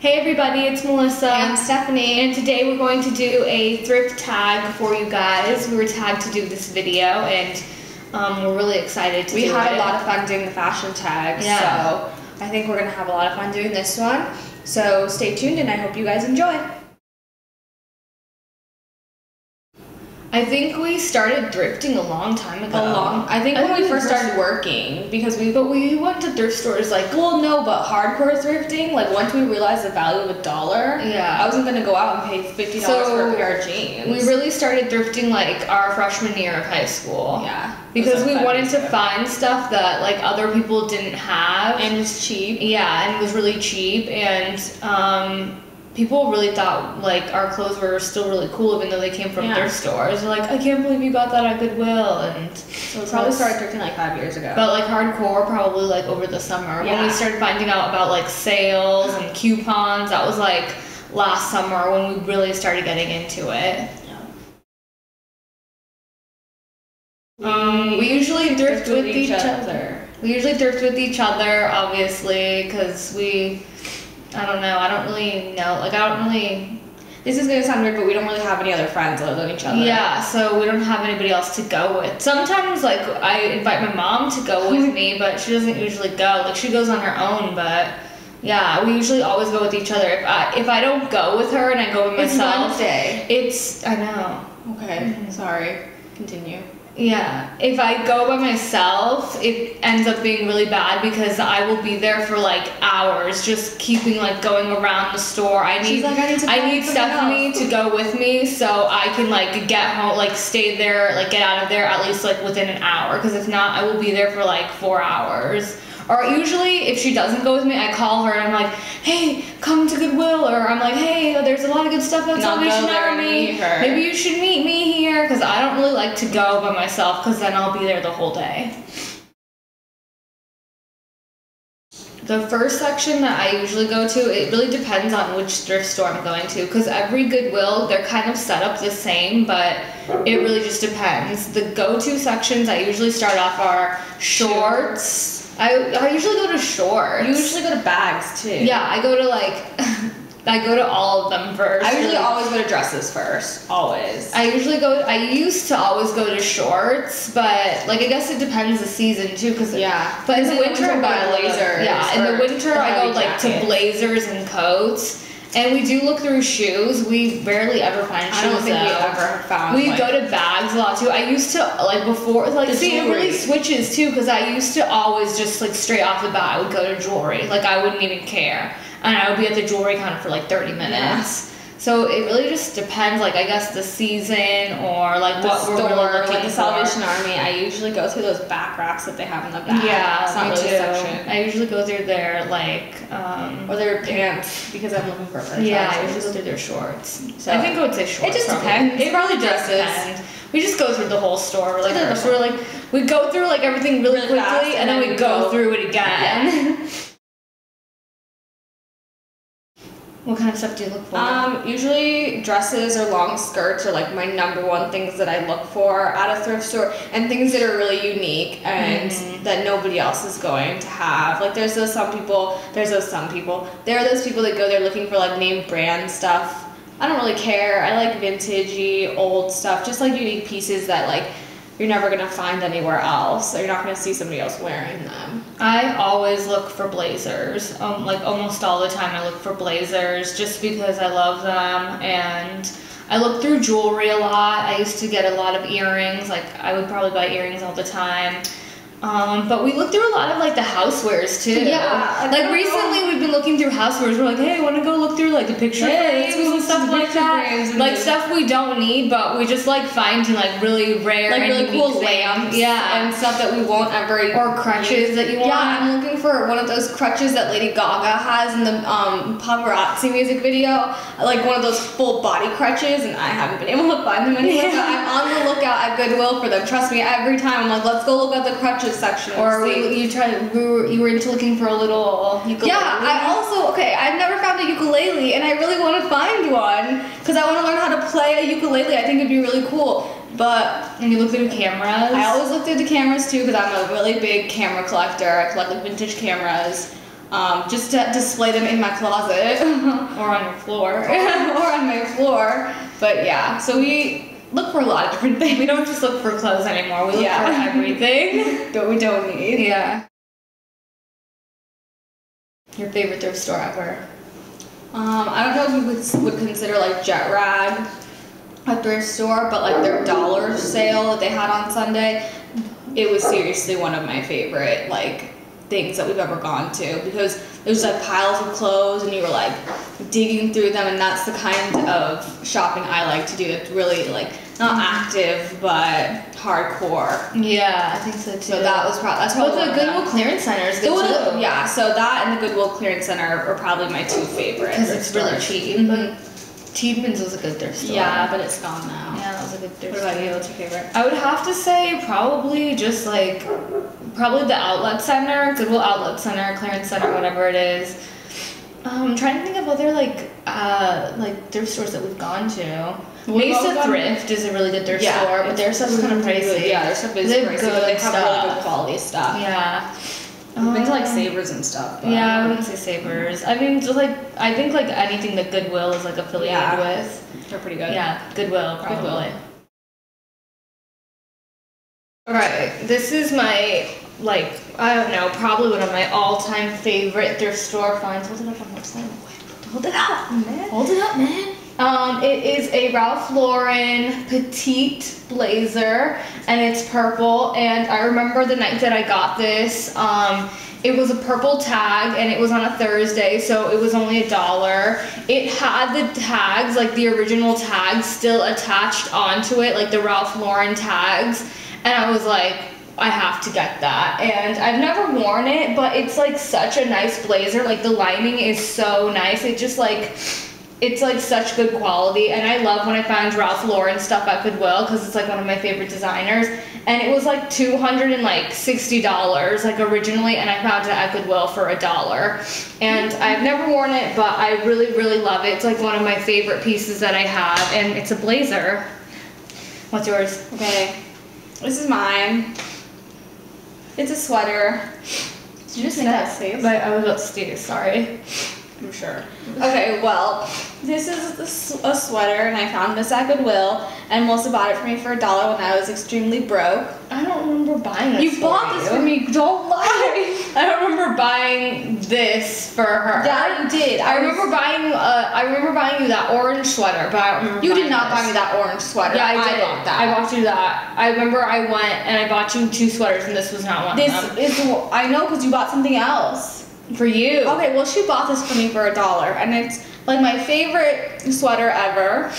Hey everybody, it's Melissa. And Stephanie. And today we're going to do a thrift tag for you guys. We were tagged to do this video and we're really excited to do it. We had a lot of fun doing the fashion tag, so I think we're going to have a lot of fun doing this one. So stay tuned and I hope you guys enjoy. I think we started thrifting a long time ago. I think when we first started working, because we went to thrift stores like, well, no, but hardcore thrifting, like once we realized the value of $1, I wasn't going to go out and pay $50 for a pair of jeans. We really started thrifting like our freshman year of high school. Yeah. Because we wanted to find stuff that like other people didn't have. And was cheap. Yeah, and it was really cheap, and people really thought like our clothes were still really cool even though they came from thrift stores. They're like, I can't believe you got that at Goodwill. And so we probably started thrifting like 5 years ago. But like hardcore probably like over the summer. When we started finding out about like sales and coupons, that was like last summer when we really started getting into it. We usually thrift with each other. We usually thrift with each other, obviously, because I don't really know, this is gonna sound weird, but we don't really have any other friends other than each other. Yeah, so we don't have anybody else to go with. Sometimes, like, I invite my mom to go with me, but she doesn't usually go. Like, she goes on her own, but yeah, we usually always go with each other. If I don't go with her and I go with myself, I know. Okay, sorry. Continue. Yeah, if I go by myself, it ends up being really bad because I will be there for like hours just keeping like going around the store. I need Stephanie to go with me so I can like get home, like stay there, like get out of there at least like within an hour, because if not, I will be there for like 4 hours. Or usually, if she doesn't go with me, I call her and I'm like, hey, come to Goodwill. Or I'm like, hey, there's a lot of good stuff at Salvation Army. Maybe you should meet me here. Because I don't really like to go by myself because then I'll be there the whole day. The first section that I usually go to, it really depends on which thrift store I'm going to. Because every Goodwill, they're kind of set up the same, but it really just depends. The go-to sections I usually start off are shorts. I usually go to shorts. You usually go to bags too. Yeah, I go to like, I go to all of them first. I usually always go to dresses first. Always. I used to always go to shorts, but like I guess it depends the season too, because but in the winter I buy blazers. Yeah, in the winter I go like to blazers and coats. And we do look through shoes. We barely ever find shoes. I don't think we ever found. We go to bags a lot too. I used to like before, like it really switches too, because I used to always just like straight off the bat I would go to jewelry. Like I wouldn't even care, and I would be at the jewelry counter for like 30 minutes. Yeah. So it really just depends, like I guess the season or like what we're really looking for. Like the Salvation Army, I usually go through those back racks that they have in the back. Yeah, it's not really a section. I usually go through their like or their pants because I'm looking for a pair of I usually go through their shorts. So I think I would say shorts. It just depends. It probably does depend. We just go through the whole store. Like we go through like everything really quickly and then we go through it again. Yeah. What kind of stuff do you look for? Usually dresses or long skirts are like my number1 things that I look for at a thrift store, and things that are really unique and that nobody else is going to have. Like there are those people that go there looking for like name brand stuff. I don't really care. I like vintagey, old stuff, just like unique pieces that like you're never gonna find anywhere else. Or you're not gonna see somebody else wearing them. I always look for blazers. Like almost all the time I look for blazers just because I love them, and I look through jewelry a lot. I used to get a lot of earrings. Like I would probably buy earrings all the time. But we look through a lot of like the housewares too. Yeah. Like recently we've been looking through housewares. We're like, hey, want to go look through like the picture frames and stuff like that. Like stuff we don't need, but we just like finding like really rare, like and really cool lamps. Yeah. And stuff that we won't ever. Or crutches that you want. Yeah, I'm looking for one of those crutches that Lady Gaga has in the Paparazzi music video. Like one of those full body crutches, and I haven't been able to find them anywhere. But I'm on the lookout at Goodwill for them. Trust me, every time I'm like, let's go look at the crutches section. Or you were into looking for a little ukulele. Yeah, I've never found a ukulele, and I really want to find one because I want to learn how to play a ukulele. I think it'd be really cool. And you look through cameras? I always look through the cameras too because I'm a really big camera collector. I collect like vintage cameras. just to display them in my closet. Or on your floor. Or on my floor. But yeah, so we look for a lot of different things. We don't just look for clothes anymore. We look for everything that we don't need. Yeah. Your favorite thrift store ever? I don't know if you would consider like Jet Rag a thrift store, but like their dollar sale that they had on Sunday, it was seriously one of my favorite like things that we've ever gone to, because there's like piles of clothes and you were like digging through them, and that's the kind of shopping I like to do. It's really like not active but hardcore. Yeah, I think so too. So that's probably the Goodwill Clearance Center is good too. Yeah, so that and the Goodwill Clearance Center are probably my two favorites. Because it's really cheap. Mm-hmm. Tiedemann's was a good thrift store. Yeah, but it's gone now. Yeah, that was a good thrift store. What about you? What's your favorite? I would have to say probably just like, probably the outlet center, Goodwill Outlet Center, Clearance Center, whatever it is. I'm trying to think of other like thrift stores that we've gone to. Mesa Thrift is a really good thrift store, but their stuff's kind of pricey. Yeah, their stuff is pricey, but they have really good quality stuff. Yeah. I've been to like Savers and stuff. But yeah, I wouldn't say Savers. I mean, just like, I think like anything that Goodwill is like affiliated with. They're pretty good. Yeah, Goodwill probably. Alright, this is my, like, I don't know, probably one of my all-time favorite thrift store finds. Hold it up on the website. Hold it up, man. Hold it up, man. It is a Ralph Lauren petite blazer, and it's purple, and I remember the night that I got this, it was a purple tag, and it was on a Thursday, so it was only $1. It had the tags, like the original tags, still attached onto it, like the Ralph Lauren tags, and I was like, I have to get that. And I've never worn it, but it's like such a nice blazer. Like the lining is so nice. It just like, it's like such good quality, and I love when I find Ralph Lauren stuff at Goodwill because it's like one of my favorite designers. And it was like $260 like originally, and I found it at Goodwill for $1. And I've never worn it, but I really, really love it. It's like one of my favorite pieces that I have, and it's a blazer. What's yours? Okay, this is mine. It's a sweater. Did you just say that safe? But I was about to sneeze, sorry. I'm sure. Okay, well, this is a sweater, and I found this at Goodwill, and Melissa bought it for me for $1 when I was extremely broke. I don't remember buying this. You bought this for me. Don't lie. I don't remember buying this for her. Yeah, you did. I remember buying you that orange sweater, but I don't remember. You did not buy me that orange sweater. Yeah, I did. Bought that. I bought you that. I remember I went and I bought you 2 sweaters, and this was not one of them. I know, because you bought something else. For you. Okay, well, she bought this for me for $1, and it's like my favorite sweater ever.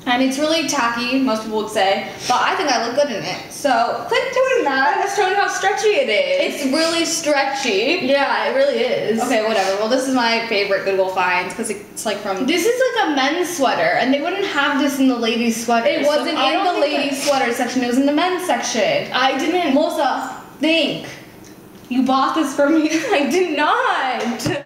And it's really tacky, most people would say, but I think I look good in it. So quit doing that. I'm just showing how stretchy it is. It's really stretchy. Yeah, it really is. Okay, whatever. Well, this is my favorite Goodwill finds because it's like from. This is like a men's sweater, and they wouldn't have this in the ladies' sweater. It wasn't in the ladies' sweater section. It was in the men's section. I didn't. Melissa, think. You bought this for me. I did not.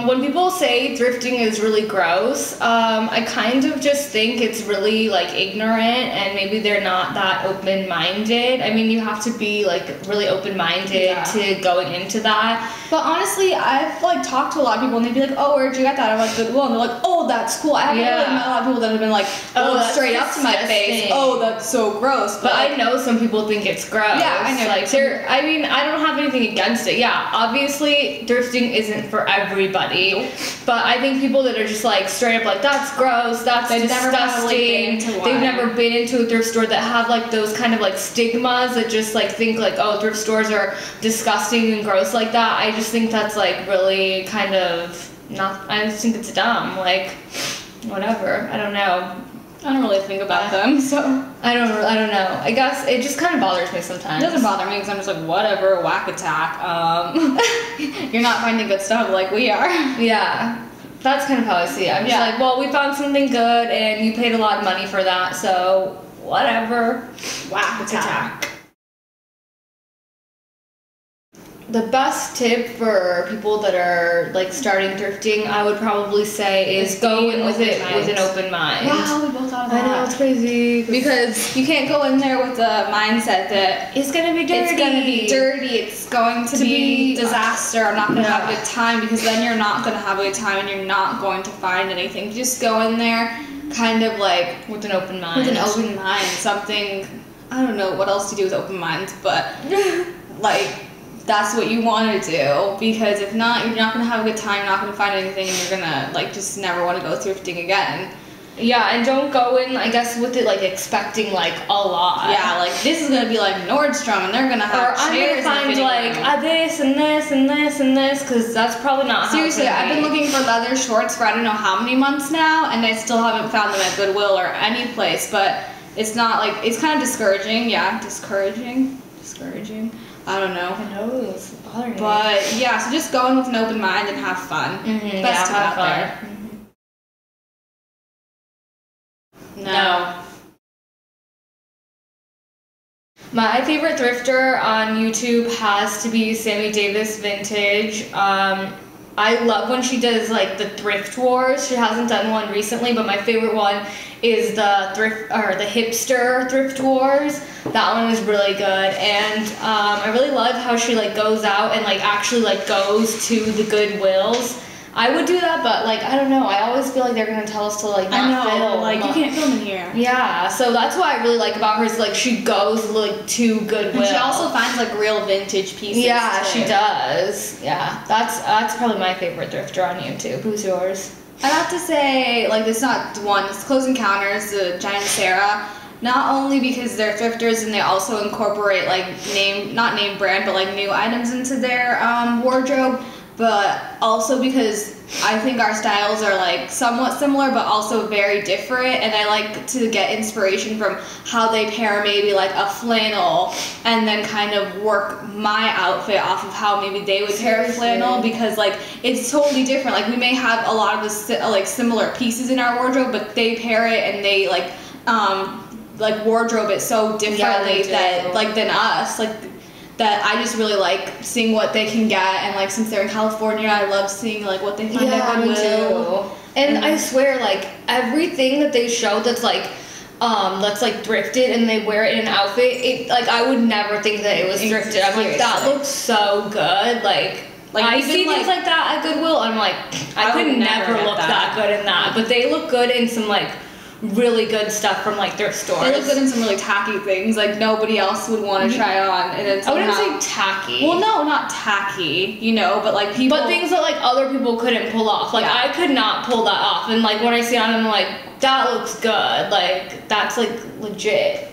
When people say thrifting is really gross, I kind of just think it's really like ignorant, and maybe they're not that open-minded. I mean, you have to be like really open-minded to going into that. But honestly, I've like talked to a lot of people, and they'd be like, "Oh, where'd you get that?" I'm like, "Goodwill," and they're like, "Oh, that's cool." I haven't really met a lot of people that have been like, "Oh, straight up to my face, oh, that's so gross." But like, I know some people think it's gross. Yeah, I know. Like, I mean, I don't have anything against it. Yeah, obviously, thrifting isn't for everybody, but I think people that are just like straight up like, that's gross, that's disgusting, they've never been into a thrift store, that have like those kind of like stigmas that just like think like, oh, thrift stores are disgusting and gross like that. I just think that's like really kind of not, I just think it's dumb, like whatever, I don't know. I don't really think about them, so I don't know. I guess it just kind of bothers me sometimes. It doesn't bother me because I'm just like, whatever, whack attack. You're not finding good stuff like we are. Yeah, that's kind of how I see it. I'm just like, well, we found something good, and you paid a lot of money for that, so whatever. Whack attack. The best tip for people that are like starting thrifting, I would probably say, is go in with an open mind. Wow, we both thought of that. I know, it's crazy. Because you can't go in there with the mindset that it's gonna be dirty. It's gonna be dirty. It's going to be disaster. I'm not gonna have a good time, because then you're not gonna have a good time and you're not going to find anything. Just go in there, kind of like with an open mind. With an open mind, something. I don't know what else to do with open minds, but like. That's what you want to do, because if not, you're not going to have a good time, you're not going to find anything, and you're going to, like, just never want to go thrifting again. Yeah, and don't go in, I guess, with it, like, expecting, like, a lot. Yeah, like, this is going to be like Nordstrom, and they're going to have chairs. Or I'm going to find, like, this and this and this and this, because that's probably not Seriously, I've been looking for leather shorts for I don't know how many months now, and I still haven't found them at Goodwill or any place, but it's not, like, it's kind of discouraging. Yeah, discouraging. I don't know. I know, it's bothering me. But yeah, so just go in with an open mind and have fun. Best tip out there. No. My favorite thrifter on YouTube has to be Sammy Davis Vintage. I love when she does like the thrift wars. She hasn't done one recently, but my favorite one is the hipster thrift wars. That one was really good, and I really love how she like goes out and like actually like goes to the Goodwills. I would do that, but like I don't know. I always feel like they're gonna tell us to like not film. Like you can't film in here. Yeah, so that's what I really like about her is like she goes like to Goodwill. And she also finds like real vintage pieces. Yeah, too. she does. Yeah, that's probably my favorite thrifter on YouTube. Who's yours? I'd have to say like it's not one. It's Close Encounters, the Jen and Sarah. Not only because they're thrifters and they also incorporate like not name brand, but like new items into their wardrobe. But also because I think our styles are like somewhat similar but also very different, and I like to get inspiration from how they pair maybe like a flannel and then kind of work my outfit off of how maybe they would pair a flannel, because like it's totally different. Like we may have a lot of the like similar pieces in our wardrobe, but they pair it and they like wardrobe it so differently than us. Like that I just really like seeing what they can get, and like since they're in California, I love seeing like what they find at Goodwill. And I swear, like everything that they show that's like thrifted and they wear it in an outfit, it like I would never think that it was thrifted. I'm like, that looks so good. Like I see things like that at Goodwill, I'm like, I could never look that good in that, but they look good in some like really good stuff from like thrift stores. They look good in some really tacky things like nobody else would want to try on, and then I wouldn't say tacky. Well, no, not tacky, you know, but like people. But things that like other people couldn't pull off. Like I could not pull that off, and like when I see it on, I'm like, that looks good. Like that's like legit.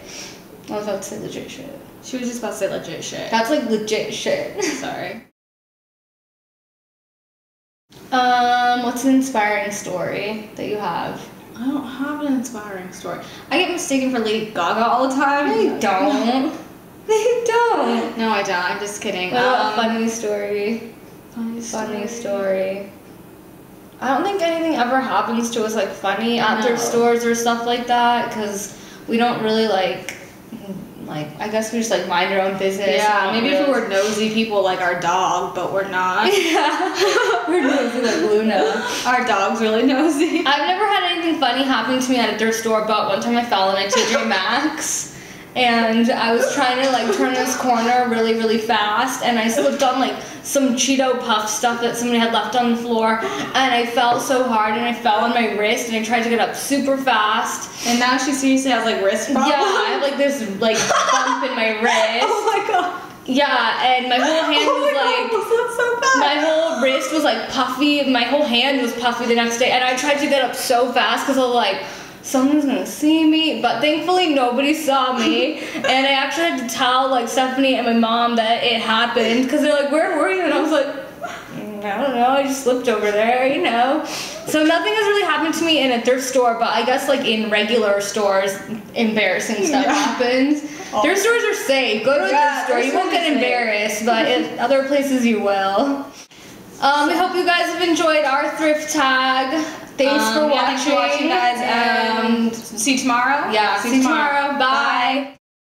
I was about to say legit shit. She was just about to say legit shit. That's like legit shit. Sorry. What's an inspiring story that you have? I don't have an inspiring story. I get mistaken for Lady Gaga all the time. No, you don't. No, you don't. No, I don't. I'm just kidding. What about funny story? Funny story. I don't think anything ever happens to us like funny at thrift stores or stuff like that, because we don't really like I guess we just like mind our own business. Yeah, maybe if we were nosy people like our dog, but we're not. Yeah, we're nosy like Luna. Our dog's really nosy. I've never had anything funny happen to me at a thrift store, but one time I fell in a TJ Maxx. And I was trying to like turn this corner really, really fast, and I slipped on like some Cheeto Puff stuff that somebody had left on the floor, and I fell so hard, and I fell on my wrist, and I tried to get up super fast. And now she seriously has like wrist problems? Yeah, I have like this like bump in my wrist. Oh my god. Yeah, and my whole hand was like, that's so bad. My whole wrist was like puffy, my whole hand was puffy the next day, and I tried to get up so fast because I was like, someone's gonna see me, but thankfully nobody saw me. And I actually had to tell like Stephanie and my mom that it happened, because they're like, where were you? And I was like, I don't know, I just slipped over there, you know. So nothing has really happened to me in a thrift store, but I guess like in regular stores, embarrassing stuff happens. Thrift stores are safe. Go to a thrift store, you won't get embarrassed, but in other places you will. We hope you guys have enjoyed our thrift tag. Thanks for watching. Thanks for watching, guys. And see you tomorrow. Yeah, see you tomorrow. Bye.